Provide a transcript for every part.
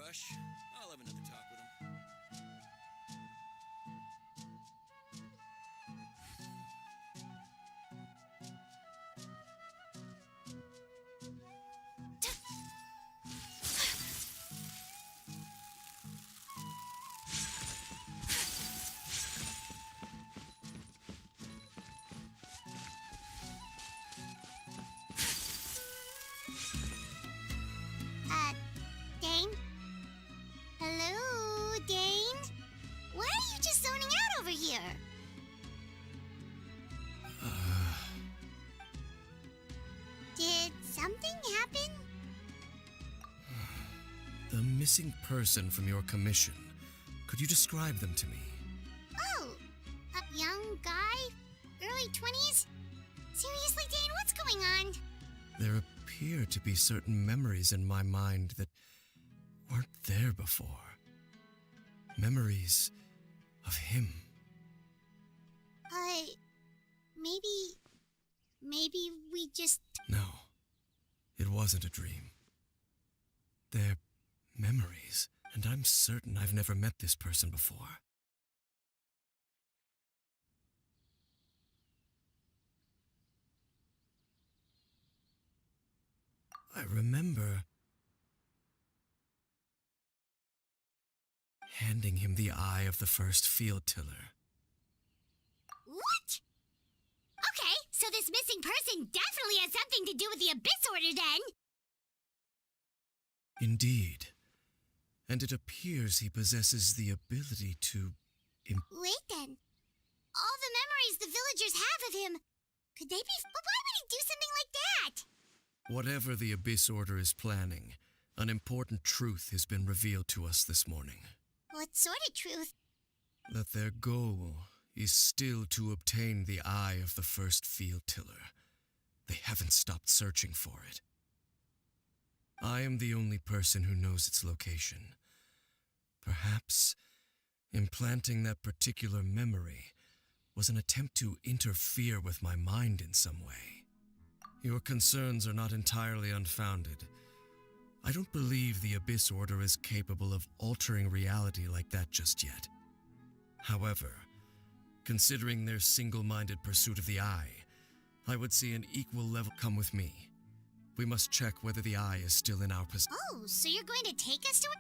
rush. I'll have another talk with him. Dane? Hello, Dane? Why are you just zoning out over here? Did something happen? The missing person from your commission. Could you describe them to me? Oh, a young guy? Early 20s? Seriously, Dane, what's going on? There appear to be certain memories in my mind that weren't there before. Memories of him. Maybe we just... No, it wasn't a dream. They're memories, and I'm certain I've never met this person before. I remember handing him the eye of the first field tiller. What? Okay, so this missing person definitely has something to do with the Abyss Order then! Indeed. And it appears he possesses the ability to... Wait then. All the memories the villagers have of him, could they be... But why would he do something like that? Whatever the Abyss Order is planning, an important truth has been revealed to us this morning. What sort of truth? That their goal is still to obtain the eye of the first field tiller. They haven't stopped searching for it. I am the only person who knows its location. Perhaps implanting that particular memory was an attempt to interfere with my mind in some way. Your concerns are not entirely unfounded. I don't believe the Abyss Order is capable of altering reality like that just yet. However, considering their single-minded pursuit of the eye, I would see an equal level. Come with me. We must check whether the eye is still in our possession. Oh, so you're going to take us to it?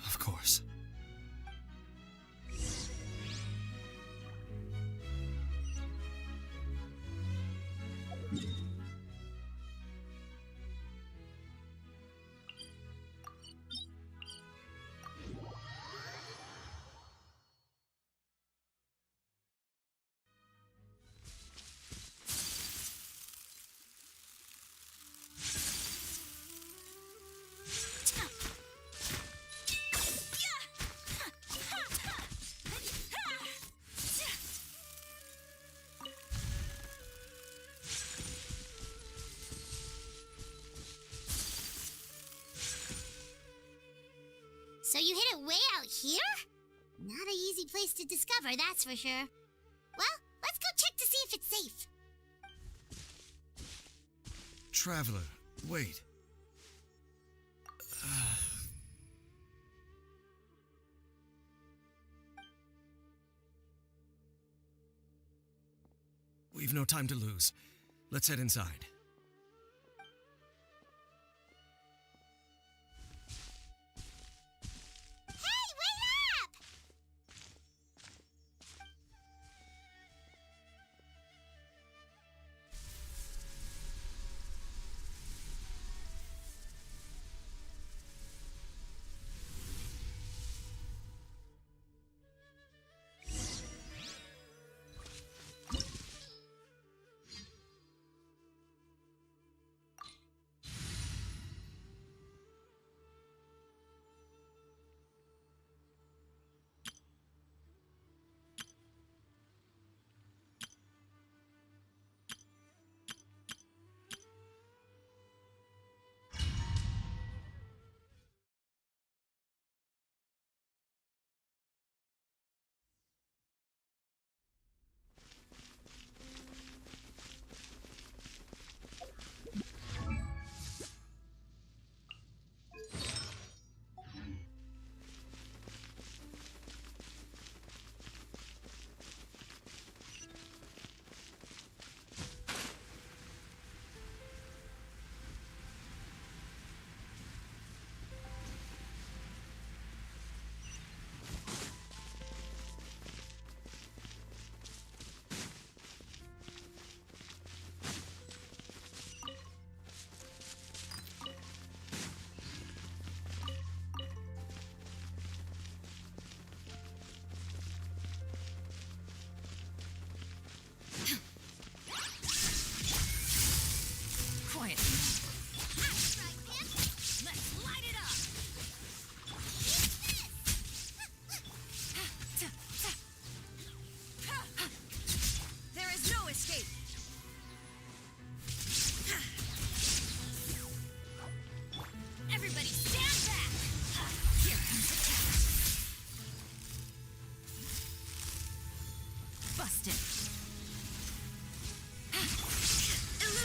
Of course. So you hid it way out here? Not an easy place to discover, that's for sure. Well, let's go check to see if it's safe. Traveler, wait. We've no time to lose. Let's head inside. Hey, wait up!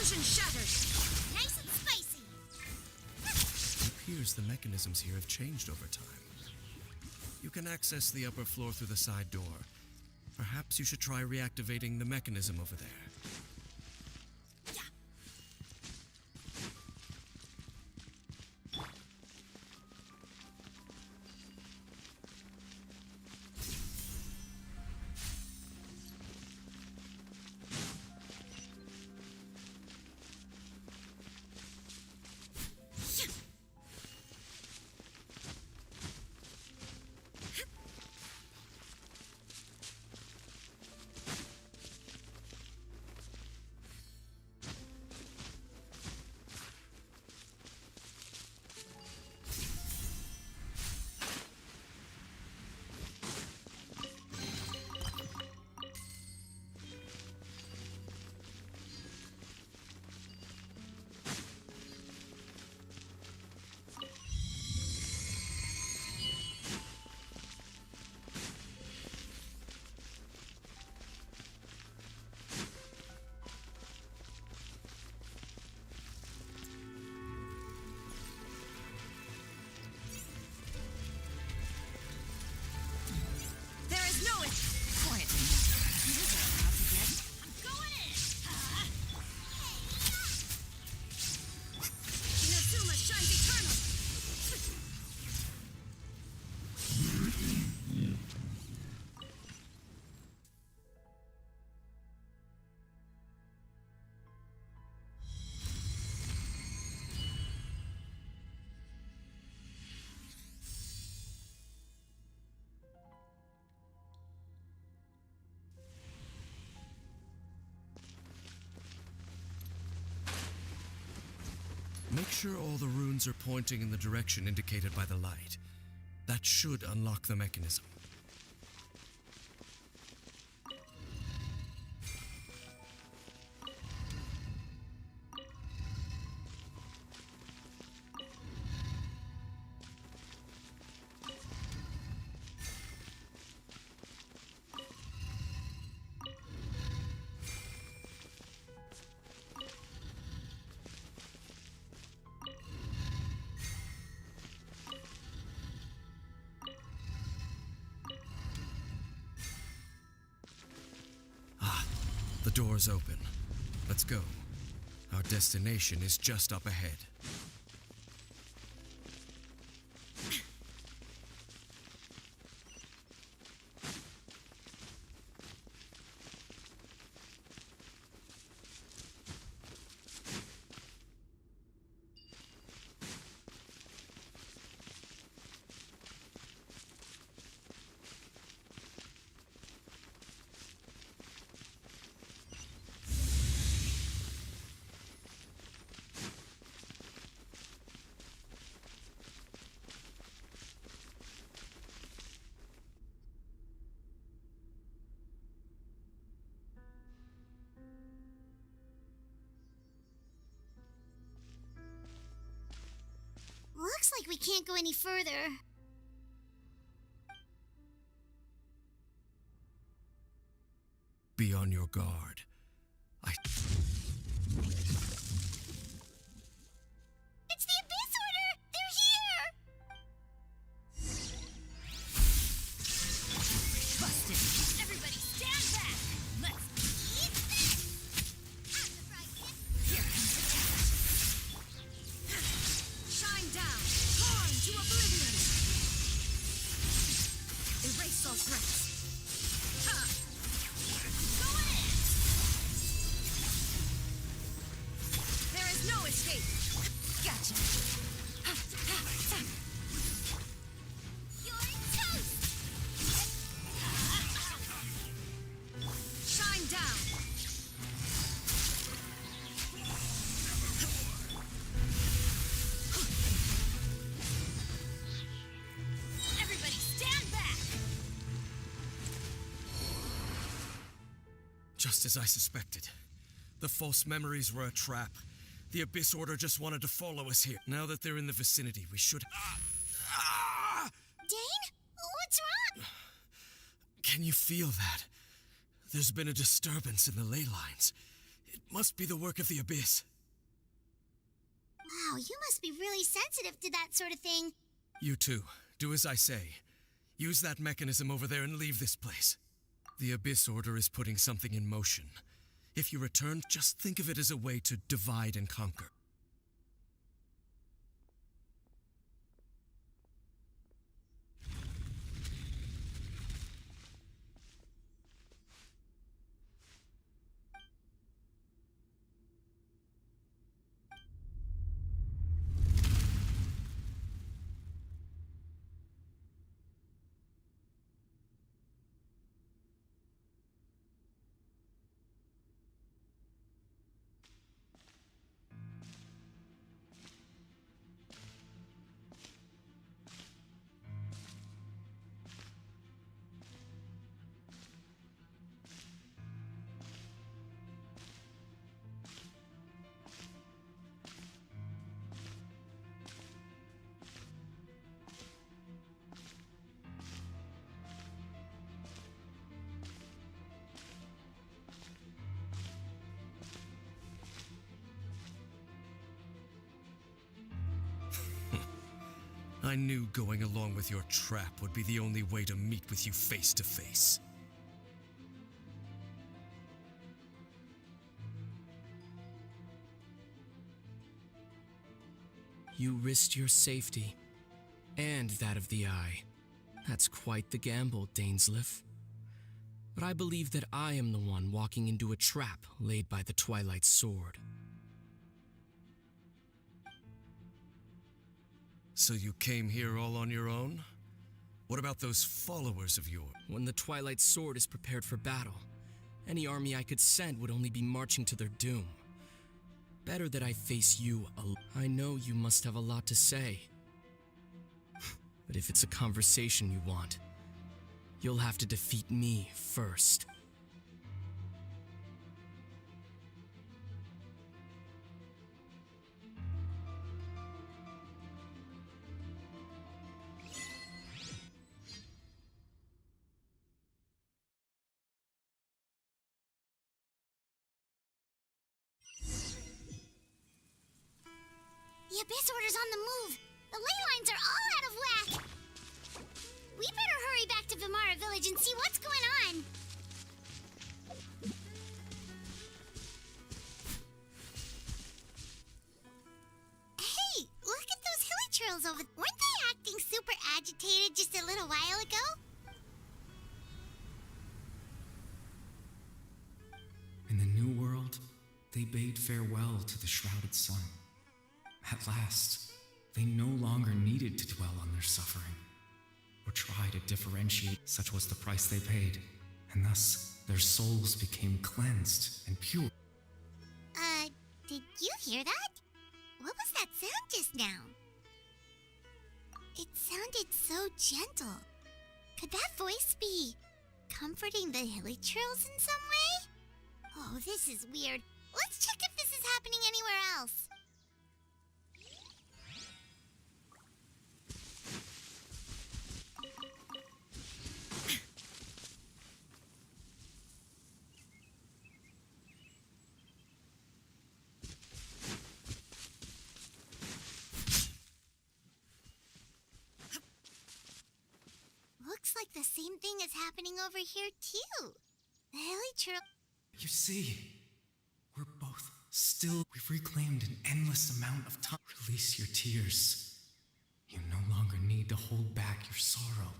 Illusion shattered. Nice and spicy. It appears the mechanisms here have changed over time. You can access the upper floor through the side door. Perhaps you should try reactivating the mechanism over there. There is no it. Quietly now. You deserve how to get. I'm going in. Inazuma shines eternal. Make sure all the runes are pointing in the direction indicated by the light. That should unlock the mechanism. The door's open. Let's go. Our destination is just up ahead. Looks like we can't go any further. Be on your guard. It's the Abyss Order! They're here! Busted. Everybody stand back! Let's eat this! Out the fried kid! Here comes the test. Shine down. Torn to oblivion. Erase all threats. Going in! There is no escape. Gotcha. You're toast! Shine down. Everybody stand back! Just as I suspected. The false memories were a trap. The Abyss Order just wanted to follow us here. Now that they're in the vicinity, we should... Dane? What's wrong? Can you feel that? There's been a disturbance in the ley lines. It must be the work of the Abyss. Wow, you must be really sensitive to that sort of thing. You too. Do as I say. Use that mechanism over there and leave this place. The Abyss Order is putting something in motion. If you return, just think of it as a way to divide and conquer. I knew going along with your trap would be the only way to meet with you face to face. You risked your safety, and that of the Eye. That's quite the gamble, Dainsleif. But I believe that I am the one walking into a trap laid by the Twilight Sword. So you came here all on your own? What about those followers of yours? When the Twilight Sword is prepared for battle, any army I could send would only be marching to their doom. Better that I face you alone. I know you must have a lot to say. But if it's a conversation you want, you'll have to defeat me first. The Abyss Order's on the move. The ley lines are all out of whack. We better hurry back to Vimara Village and see what's going on. Hey, look at those hilly trails over there. Weren't they acting super agitated just a little while ago? In the New World, they bade farewell to the shrouded sun. At last, they no longer needed to dwell on their suffering, or try to differentiate. Such was the price they paid, and thus their souls became cleansed and pure. Did you hear that? What was that sound just now? It sounded so gentle. Could that voice be comforting the hilly trails in some way? Oh, this is weird. Let's check if this is happening anywhere else. Looks like the same thing is happening over here, too. The hilly trail... You see, we're both still. We've reclaimed an endless amount of time. Release your tears. You no longer need to hold back your sorrow.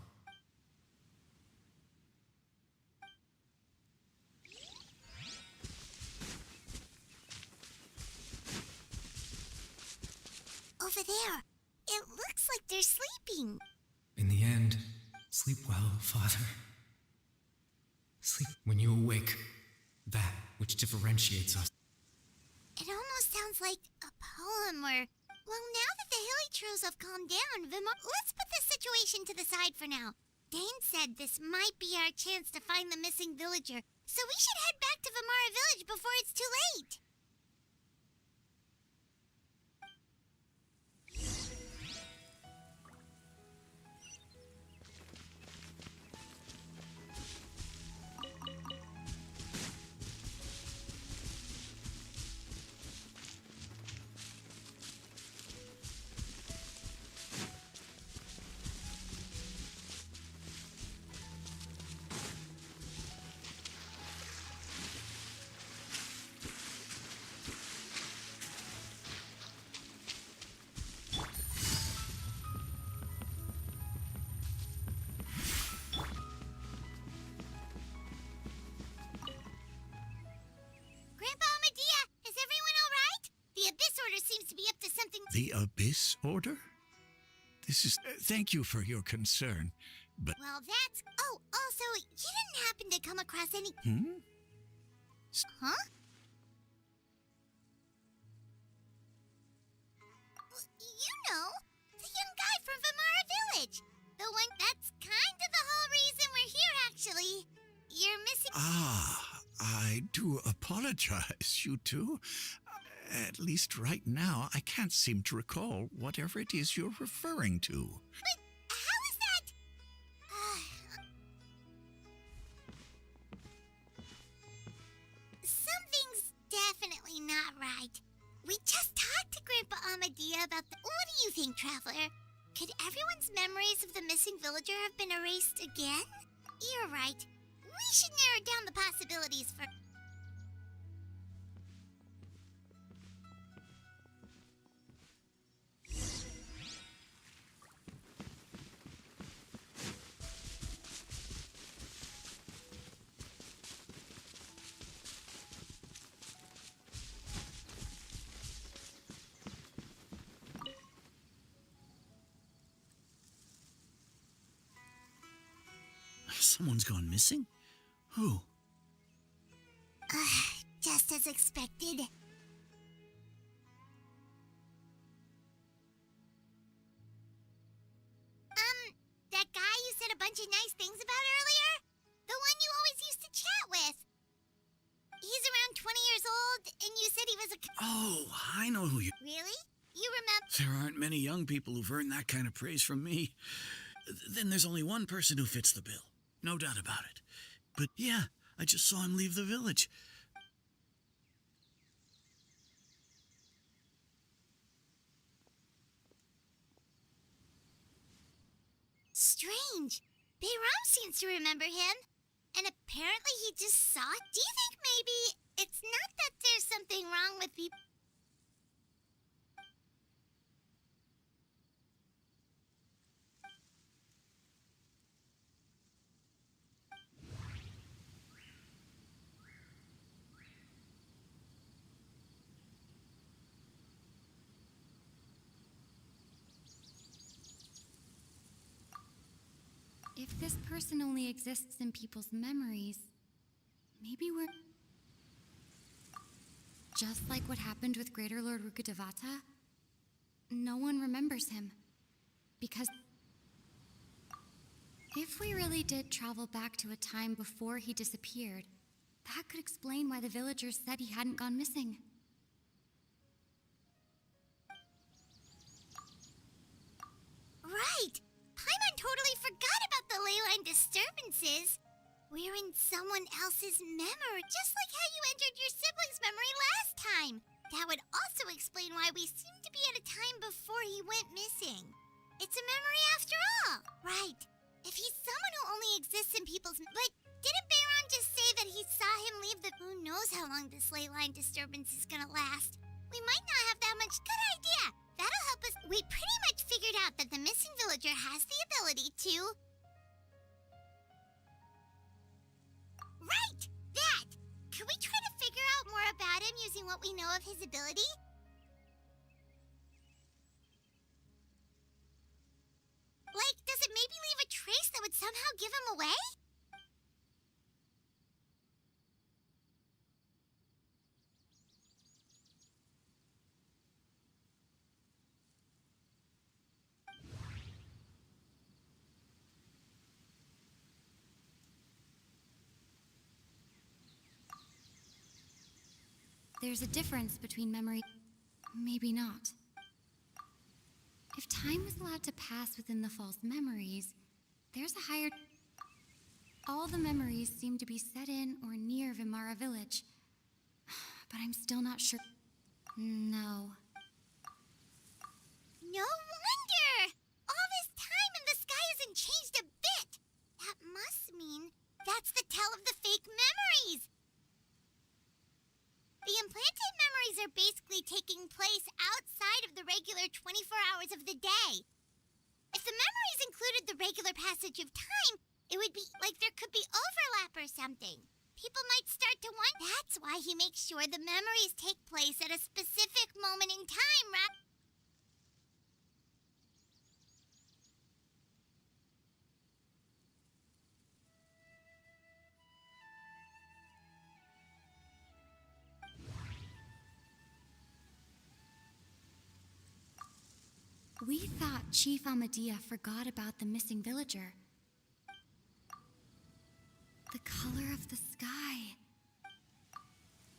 Over there. It looks like they're sleeping. In the end, sleep well, Father. Sleep when you awake, that which differentiates us. It almost sounds like a poem or... Well, now that the hilly trails have calmed down, let's put this situation to the side for now. Dane said this might be our chance to find the missing villager, so we should head back to Vimara Village before it's too late. The Abyss Order? This is... thank you for your concern, but... Well, that's... Oh, also, you didn't happen to come across any... Huh? You know, the young guy from Vimara Village. The one that's kind of the whole reason we're here, actually. You're missing... Ah, I do apologize, you two. At least right now, I can't seem to recall whatever it is you're referring to. But how is that? Something's definitely not right. We just talked to Grandpa Amadea about the... What do you think, Traveler? Could everyone's memories of the missing villager have been erased again? You're right. We should narrow down the possibilities for... Someone's gone missing? Who? Just as expected. That guy you said a bunch of nice things about earlier? The one you always used to chat with. He's around 20 years old, and you said he was a... Oh, I know who you... Really? You remember... There aren't many young people who've earned that kind of praise from me. Then there's only one person who fits the bill. No doubt about it. But yeah, I just saw him leave the village. Strange. Bayram seems to remember him. And apparently he just saw it. Do you think maybe it's not that there's something wrong with people? If this person only exists in people's memories, maybe we're... Just like what happened with Greater Lord Rukkhadevata, no one remembers him. Because if we really did travel back to a time before he disappeared, that could explain why the villagers said he hadn't gone missing. Right! Paimon totally forgot about the ley line disturbances. We're in someone else's memory, just like how you entered your sibling's memory last time. That would also explain why we seem to be at a time before he went missing. It's a memory after all. Right. If he's someone who only exists in people's... But didn't Bayron just say that he saw him leave the... Who knows how long this ley line disturbance is gonna last? We might not have that much... Good idea! That'll help us... We pretty much figured out that the missing villager has the ability to... Right! That! Can we try to figure out more about him using what we know of his ability? Like, does it maybe leave a trace that would somehow give him away? There's a difference between memory... Maybe not. If time was allowed to pass within the false memories, there's a higher... All the memories seem to be set in or near Vimara Village. But I'm still not sure... No. No wonder! All this time and the sky hasn't changed a bit! That must mean that's the tell of the fake memories! The implanted memories are basically taking place outside of the regular 24 hours of the day. If the memories included the regular passage of time, it would be like there could be overlap or something. People might start to wonder. That's why he makes sure the memories take place at a specific moment in time, right? We thought Chief Amadea forgot about the missing villager. The color of the sky.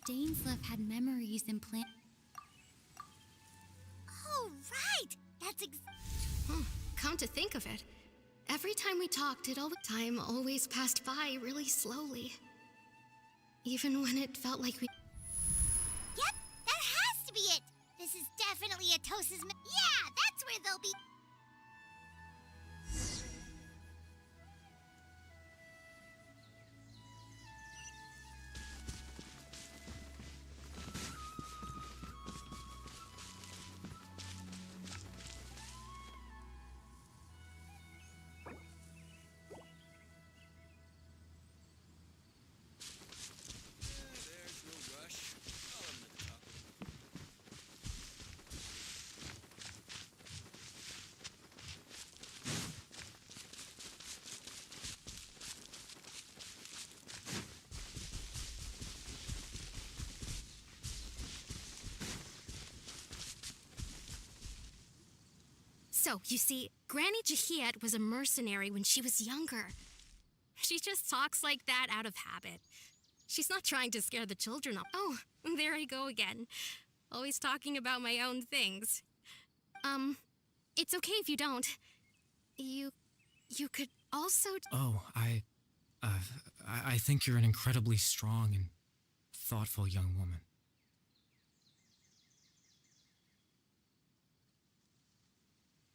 Dainsleif had memories implanted. Oh, right! That's Come to think of it, every time we talked, time always passed by really slowly. Even when it felt like we... Yep, that has to be it! This is definitely a Tosa's yeah, that's where they'll be... There's no rush. I'll admit the top. So, you see, Granny Jahiet was a mercenary when she was younger. She just talks like that out of habit. She's not trying to scare the children off. Oh, there I go again. Always talking about my own things. It's okay if you don't. You could also... Oh, I think you're an incredibly strong and thoughtful young woman.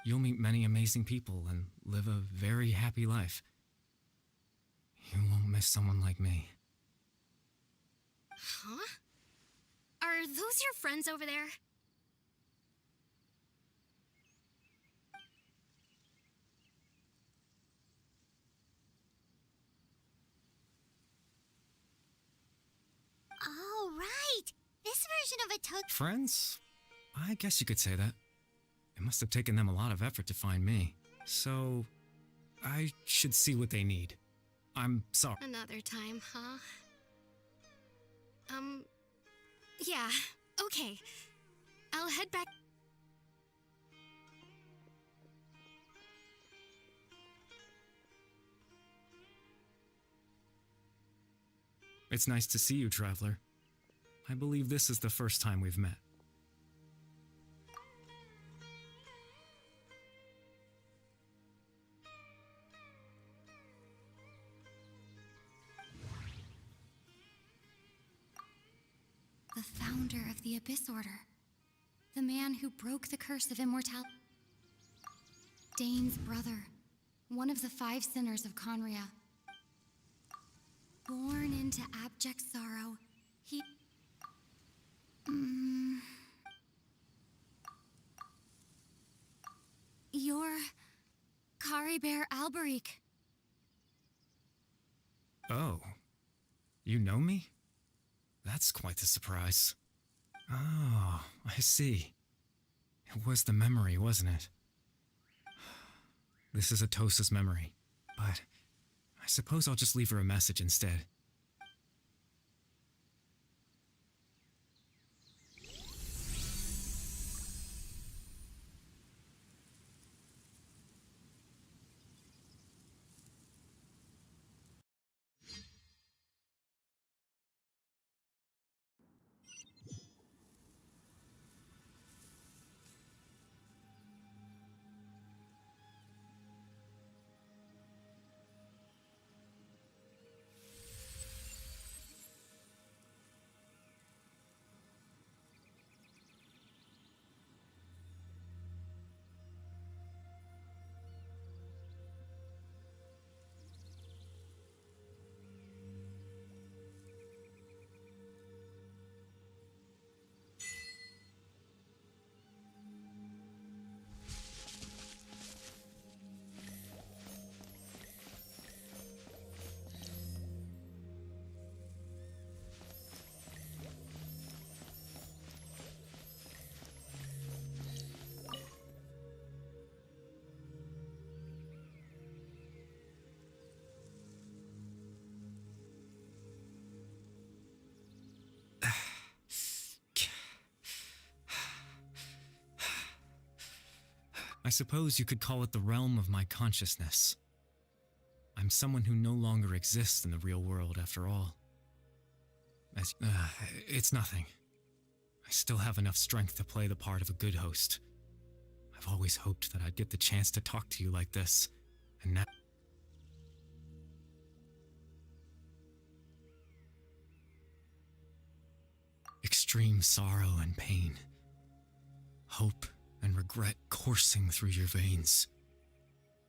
You'll meet many amazing people and live a very happy life. You won't miss someone like me. Huh? Are those your friends over there? Oh, right! This version of a Tosa... Friends? I guess you could say that. It must have taken them a lot of effort to find me. So, I should see what they need. I'm sorry. Another time, huh? Yeah, okay. I'll head back. It's nice to see you, Traveler. I believe this is the first time we've met. The founder of the Abyss Order. The man who broke the curse of immortality. Dane's brother. One of the 5 sinners of Conria. Born into abject sorrow, he... You're... Caribert Alberic. Oh. You know me? That's quite the surprise. Oh, I see. It was the memory, wasn't it? This is Atosa's memory, but I suppose I'll just leave her a message instead. I suppose you could call it the realm of my consciousness. I'm someone who no longer exists in the real world after all. It's nothing. I still have enough strength to play the part of a good host. I've always hoped that I'd get the chance to talk to you like this, and now... Extreme sorrow and pain. Hope and regret coursing through your veins.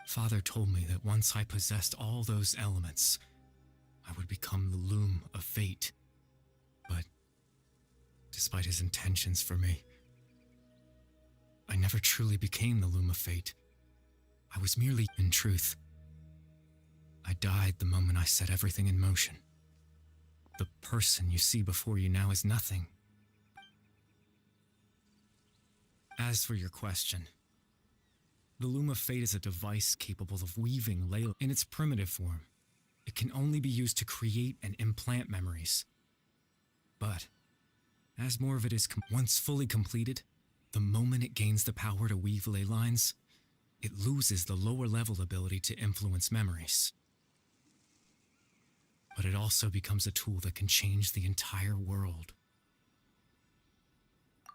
Father told me that once I possessed all those elements, I would become the loom of fate. But, despite his intentions for me, I never truly became the loom of fate. I was merely, in truth, I died the moment I set everything in motion. The person you see before you now is nothing. As for your question, the loom of fate is a device capable of weaving Layla in its primitive form. It can only be used to create and implant memories. But, as more of it is once fully completed, the moment it gains the power to weave ley lines, it loses the lower level ability to influence memories. But it also becomes a tool that can change the entire world.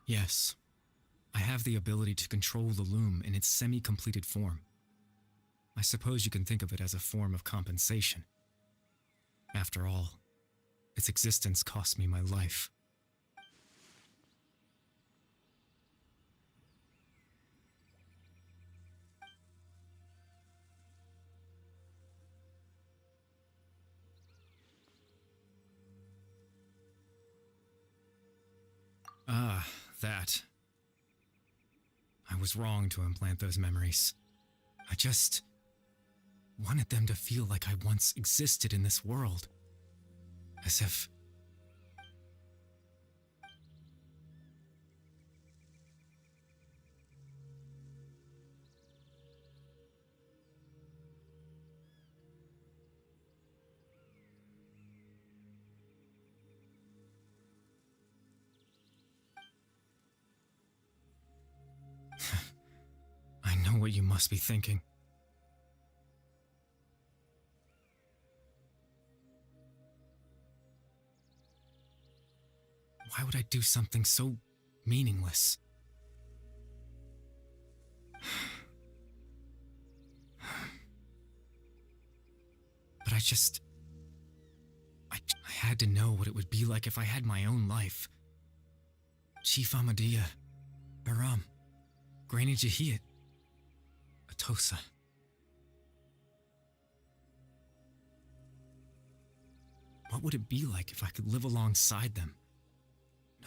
Yes, I have the ability to control the loom in its semi-completed form. I suppose you can think of it as a form of compensation. After all, its existence cost me my life. Ah, that. I was wrong to implant those memories. I just wanted them to feel like I once existed in this world. As if... I know what you must be thinking. Why would I do something so meaningless? But I had to know what it would be like if I had my own life. Chief Ahmadiyya, Baram, Granny Jahiyat, Atosa. What would it be like if I could live alongside them?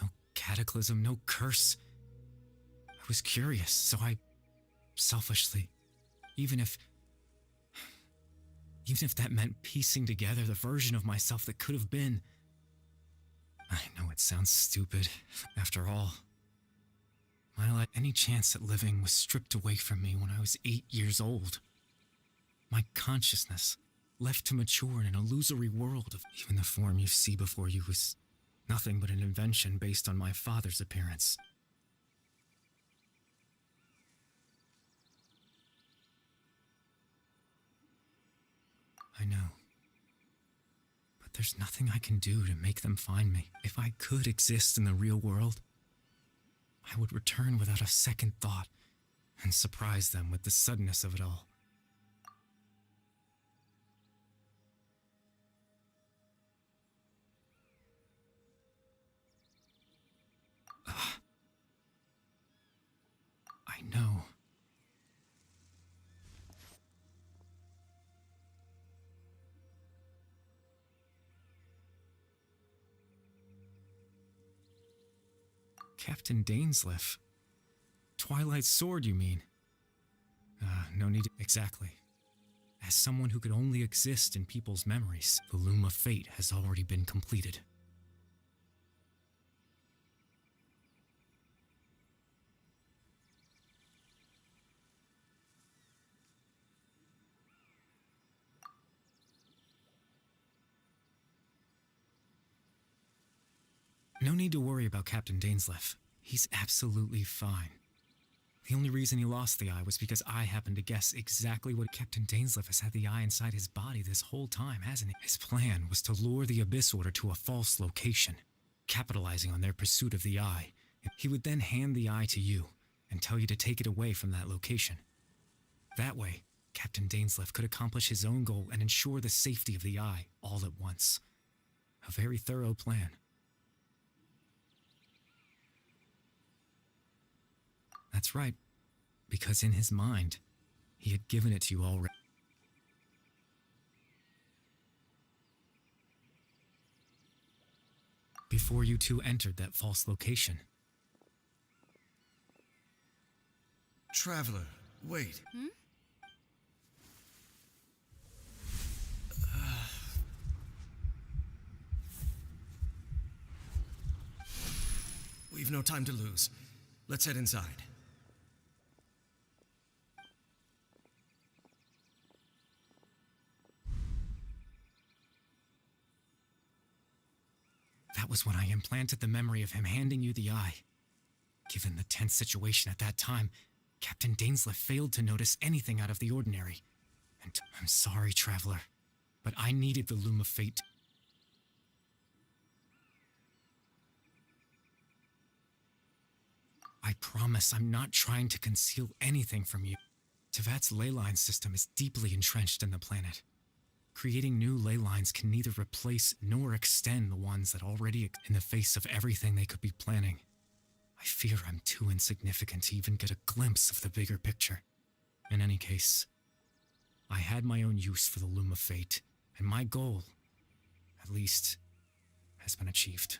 No cataclysm, no curse. I was curious, so I selfishly, even if that meant piecing together the version of myself that could have been. I know it sounds stupid. After all, any chance at living was stripped away from me when I was 8 years old. My consciousness, left to mature in an illusory world of even the form you see before you was nothing but an invention based on my father's appearance. I know. But there's nothing I can do to make them find me. If I could exist in the real world, I would return without a second thought and surprise them with the suddenness of it all. I know. Captain Dainsleif. Twilight Sword, you mean? No need to... Exactly. As someone who could only exist in people's memories, the loom of fate has already been completed. No need to worry about Captain Dainsleif. He's absolutely fine. The only reason he lost the eye was because I happened to guess exactly what Captain Dainsleif has had the eye inside his body this whole time, hasn't he? His plan was to lure the Abyss Order to a false location, capitalizing on their pursuit of the eye. He would then hand the eye to you and tell you to take it away from that location. That way, Captain Dainsleif could accomplish his own goal and ensure the safety of the eye all at once. A very thorough plan. That's right, because in his mind, he had given it to you already. Before you two entered that false location. Traveler, wait. We've no time to lose. Let's head inside. That was when I implanted the memory of him handing you the eye. Given the tense situation at that time, Captain Dainsleif failed to notice anything out of the ordinary. And I'm sorry, Traveler, but I needed the Loom of Fate. I promise I'm not trying to conceal anything from you. Tevat's ley line system is deeply entrenched in the planet. Creating new ley lines can neither replace nor extend the ones that already in the face of everything they could be planning. I fear I'm too insignificant to even get a glimpse of the bigger picture. In any case, I had my own use for the Loom of Fate, and my goal, at least, has been achieved.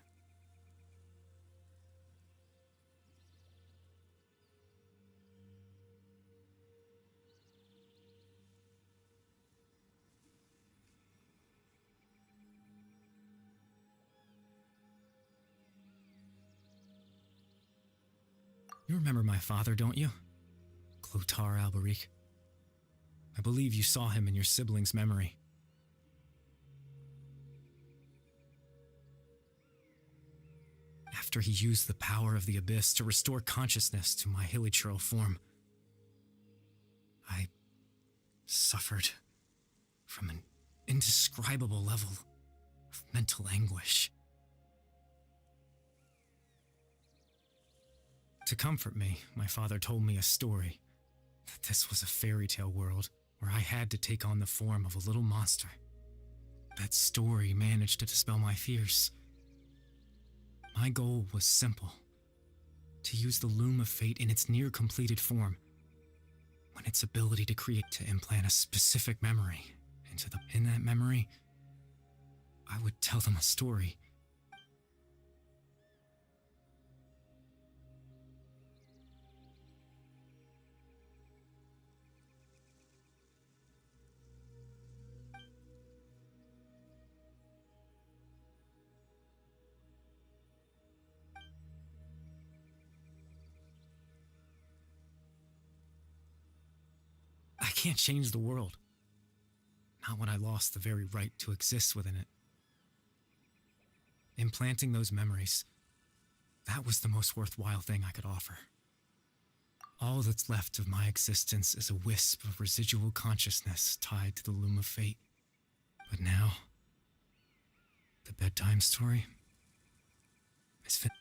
You remember my father, don't you? Clotar Alberic. I believe you saw him in your sibling's memory. After he used the power of the Abyss to restore consciousness to my hilichurl form, I suffered from an indescribable level of mental anguish. To comfort me, my father told me a story, that this was a fairy tale world where I had to take on the form of a little monster. That story managed to dispel my fears. My goal was simple, to use the Loom of Fate in its near-completed form, when its ability to implant a specific memory in that memory, I would tell them a story. I can't change the world. Not when I lost the very right to exist within it. Implanting those memories, that was the most worthwhile thing I could offer. All that's left of my existence is a wisp of residual consciousness tied to the Loom of Fate. But now, the bedtime story is finished.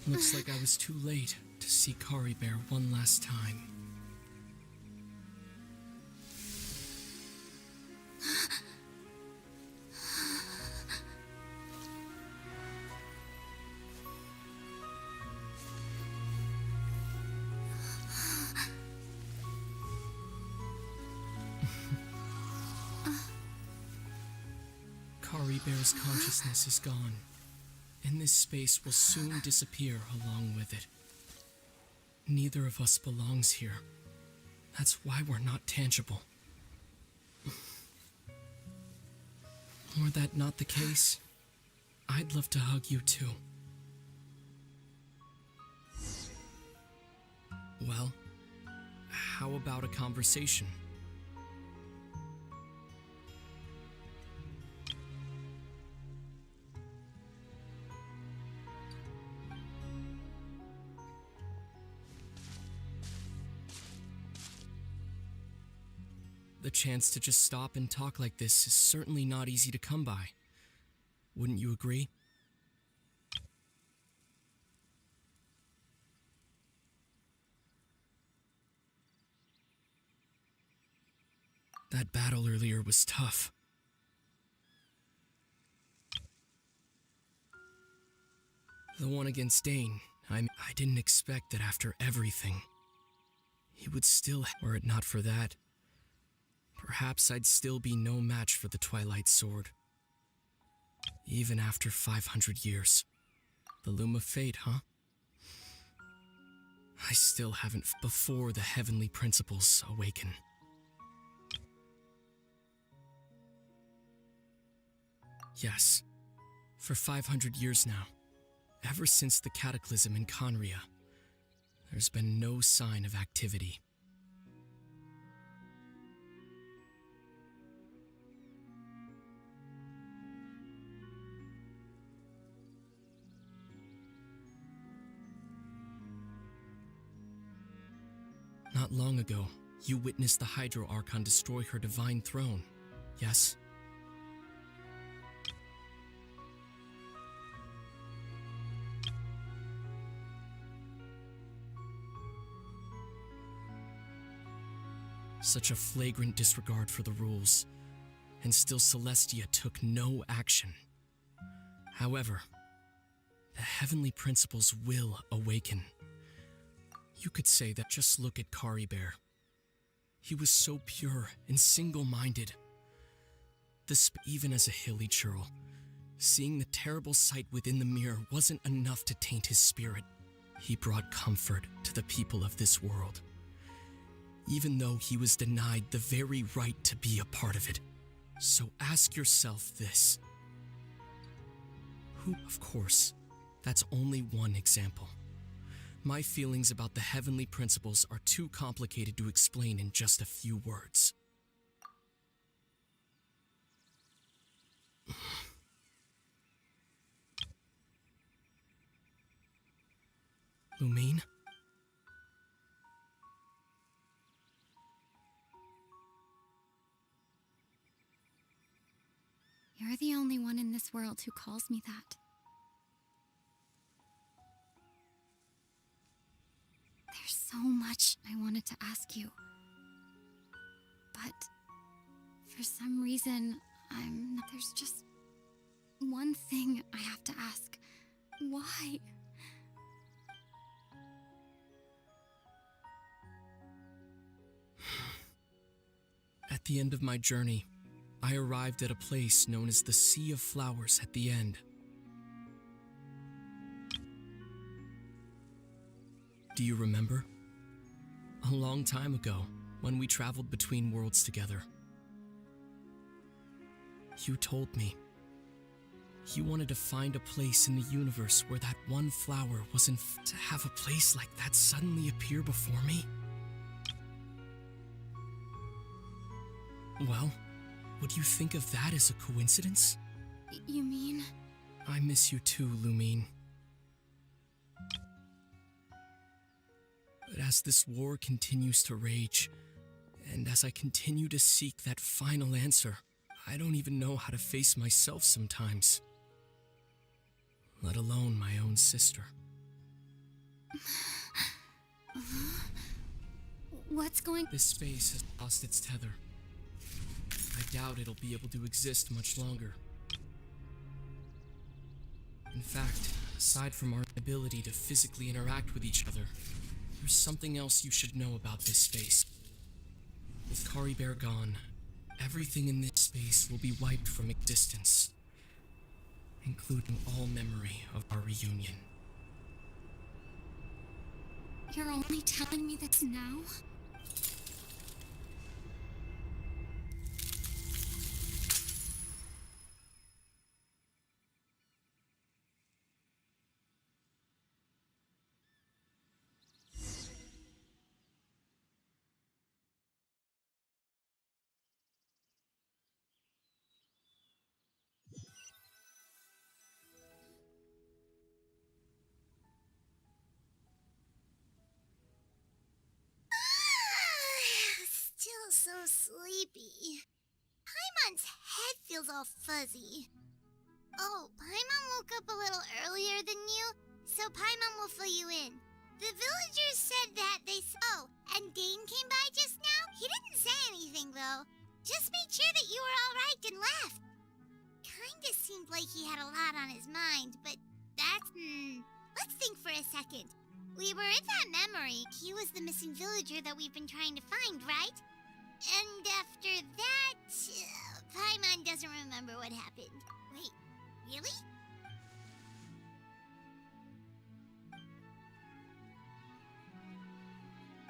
Looks like I was too late to see Kari Bear one last time. Kari Bear's consciousness is gone, and this space will soon disappear along with it. Neither of us belongs here. That's why we're not tangible. Were that not the case, I'd love to hug you too. Well, how about a conversation? The chance to just stop and talk like this is certainly not easy to come by. Wouldn't you agree? That battle earlier was tough. The one against Dane, I didn't expect that after everything, he would still, were it not for that, perhaps I'd still be no match for the Twilight Sword. Even after 500 years. The Loom of Fate, huh? I still haven't before the heavenly principles awaken. Yes, for 500 years now, ever since the cataclysm in Conria, there's been no sign of activity. Not long ago, you witnessed the Hydro Archon destroy her divine throne, yes? Such a flagrant disregard for the rules, and still Celestia took no action. However, the heavenly principles will awaken. You could say that. Just look at Kari Bear. He was so pure and single-minded. Even as a hilly churl, seeing the terrible sight within the mirror wasn't enough to taint his spirit. He brought comfort to the people of this world, even though he was denied the very right to be a part of it. So ask yourself this. Of course, that's only one example. My feelings about the heavenly principles are too complicated to explain in just a few words. Lumine? You're the only one in this world who calls me that. There's so much I wanted to ask you. But for some reason, there's just one thing I have to ask. Why? At the end of my journey, I arrived at a place known as the Sea of Flowers at the end. Do you remember? A long time ago, when we traveled between worlds together. You told me you wanted to find a place in the universe where that one flower wasn't to have a place like that suddenly appear before me. Well, would you think of that as a coincidence? You mean? I miss you too, Lumine. But as this war continues to rage, and as I continue to seek that final answer, I don't even know how to face myself sometimes. Let alone my own sister. What's going? This space has lost its tether. I doubt it'll be able to exist much longer. In fact, aside from our ability to physically interact with each other, there's something else you should know about this space. With Kari Bear gone, everything in this space will be wiped from existence. including all memory of our reunion. You're only telling me this now? Still so sleepy. Paimon's head feels all fuzzy. Oh, Paimon woke up a little earlier than you, so Paimon will fill you in. The villagers said that they Oh, and Dane came by just now? He didn't say anything, though. Just made sure that you were all right and left. Kinda seemed like he had a lot on his mind, but that's... Let's think for a second. We were in that memory. He was the missing villager that we've been trying to find, right? And after that, Paimon doesn't remember what happened. Wait, really?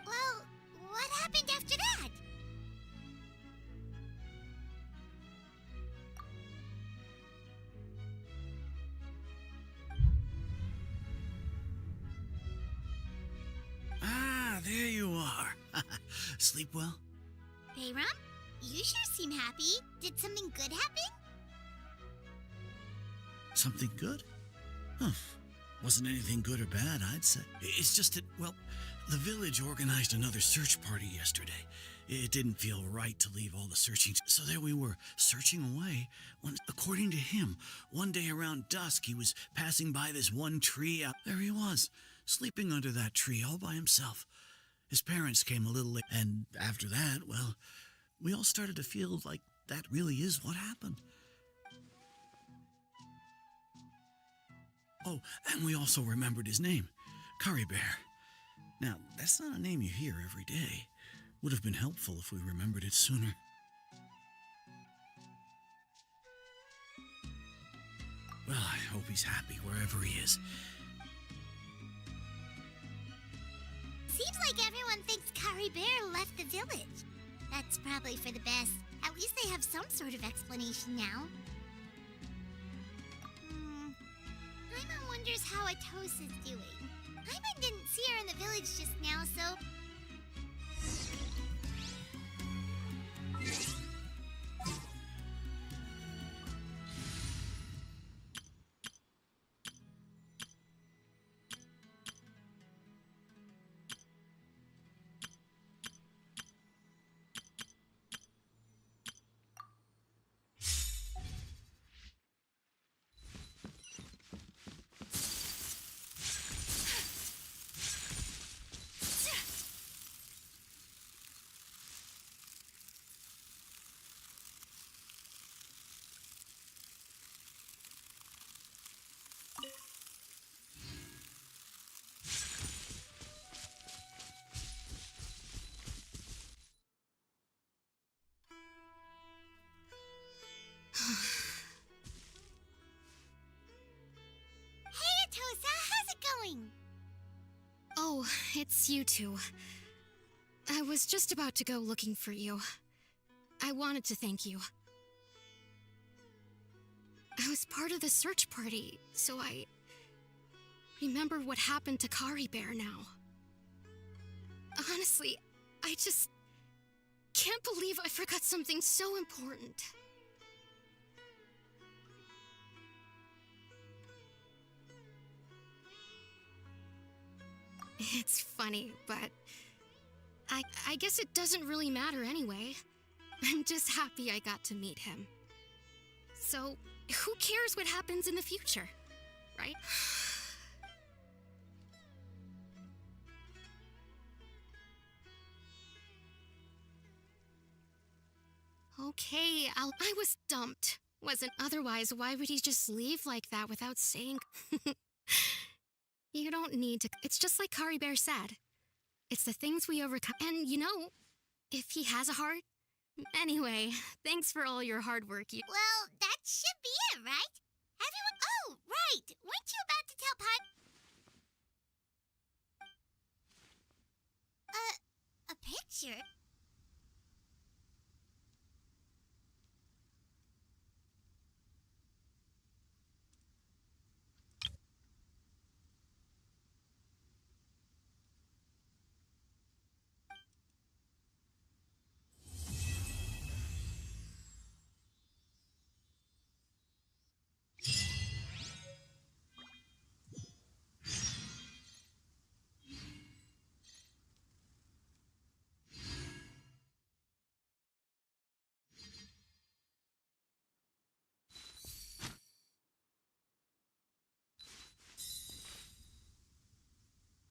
Well, what happened after that? Ah, there you are. Sleep well? Bayram, you sure seem happy. Did something good happen? Something good? Huh. Wasn't anything good or bad, I'd say. It's just that, well, the village organized another search party yesterday. It didn't feel right to leave all the searching, so there we were, searching away, when, according to him, one day around dusk he was passing by this one tree out. There he was, sleeping under that tree all by himself. His parents came a little late, and after that, well, we all started to feel like that really is what happened. Oh, and we also remembered his name, Curry Bear. Now, that's not a name you hear every day. Would have been helpful if we remembered it sooner. Well, I hope he's happy wherever he is. Seems like everyone thinks Curry Bear left the village. That's probably for the best. At least they have some sort of explanation now. Paimon wonders how Atos is doing. Paimon didn't see her in the village just now, so... Hey, Atosa, how's it going? Oh, it's you two. I was just about to go looking for you. I wanted to thank you. I was part of the search party, so I remembered what happened to Curry Bear now. Honestly, I just can't believe I forgot something so important. It's funny, but I guess it doesn't really matter anyway. I'm just happy I got to meet him. So, who cares what happens in the future, right? Okay, I was dumped. Wasn't otherwise, why would he just leave like that without saying... You don't need to... It's just like Curry Bear said. It's the things we overcome. And, you know, if he has a heart... Anyway, thanks for all your hard work. Well, that should be it, right? Everyone... Right! Weren't you about to tell Pod... A picture?